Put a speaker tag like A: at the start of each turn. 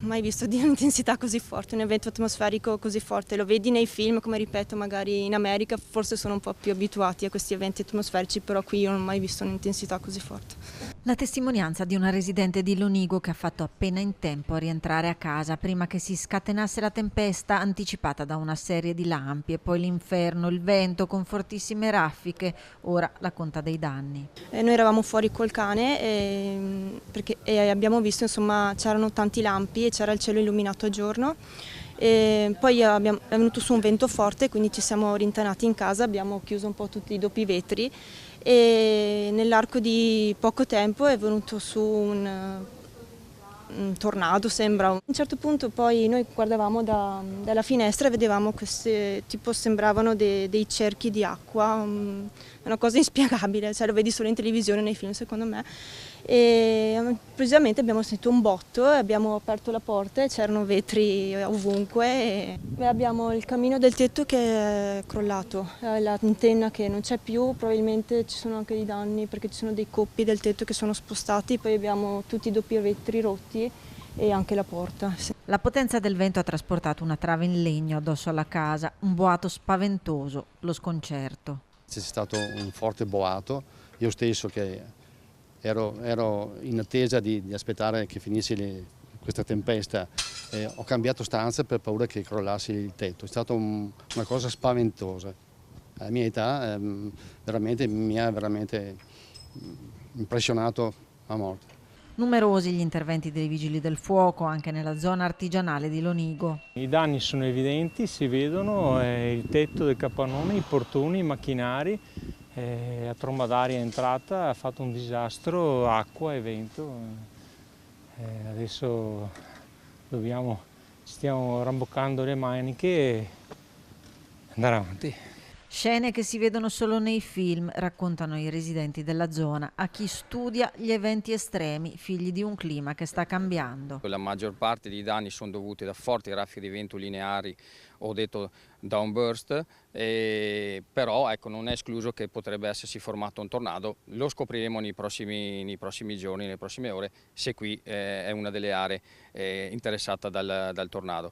A: Mai visto di un'intensità così forte, un evento atmosferico così forte. Lo vedi nei film, come ripeto, magari in America forse sono un po' più abituati a questi eventi atmosferici, però qui io non ho mai visto un'intensità così forte.
B: La testimonianza di una residente di Lonigo che ha fatto appena in tempo a rientrare a casa prima che si scatenasse la tempesta anticipata da una serie di lampi e poi l'inferno, il vento con fortissime raffiche, ora la conta dei danni.
A: Noi eravamo fuori col cane e abbiamo visto, insomma, c'erano tanti lampi e c'era il cielo illuminato a giorno. E poi è venuto su un vento forte, quindi ci siamo rintanati in casa, abbiamo chiuso un po' tutti i doppi vetri e nell'arco di poco tempo è venuto su un tornado, sembra. A un certo punto poi noi guardavamo dalla finestra e vedevamo queste, tipo sembravano dei cerchi di acqua, una cosa inspiegabile, cioè lo vedi solo in televisione, nei film secondo me. E improvvisamente abbiamo sentito un botto e abbiamo aperto la porta e c'erano vetri ovunque. E abbiamo il camino del tetto che è crollato, l'antenna che non c'è più, probabilmente ci sono anche dei danni perché ci sono dei coppi del tetto che sono spostati, poi abbiamo tutti i doppi vetri rotti e anche la porta. Sì.
B: La potenza del vento ha trasportato una trave in legno addosso alla casa, un boato spaventoso, lo sconcerto.
C: C'è stato un forte boato, io stesso che ero in attesa di aspettare che finisse questa tempesta, ho cambiato stanza per paura che crollassi il tetto, è stata una cosa spaventosa. Alla mia età mi ha veramente impressionato a morte.
B: Numerosi gli interventi dei vigili del fuoco anche nella zona artigianale di Lonigo.
D: I danni sono evidenti, si vedono, il tetto del capannone, i portoni, i macchinari, la tromba d'aria è entrata, ha fatto un disastro, acqua e vento. Adesso stiamo ramboccando le maniche e andare avanti.
B: Scene che si vedono solo nei film, raccontano i residenti della zona, a chi studia gli eventi estremi, figli di un clima che sta cambiando.
E: La maggior parte dei danni sono dovuti da forti raffiche di vento lineari, ho detto downburst, però ecco, non è escluso che potrebbe essersi formato un tornado. Lo scopriremo nei prossimi giorni, nelle prossime ore, se qui è una delle aree interessata dal tornado.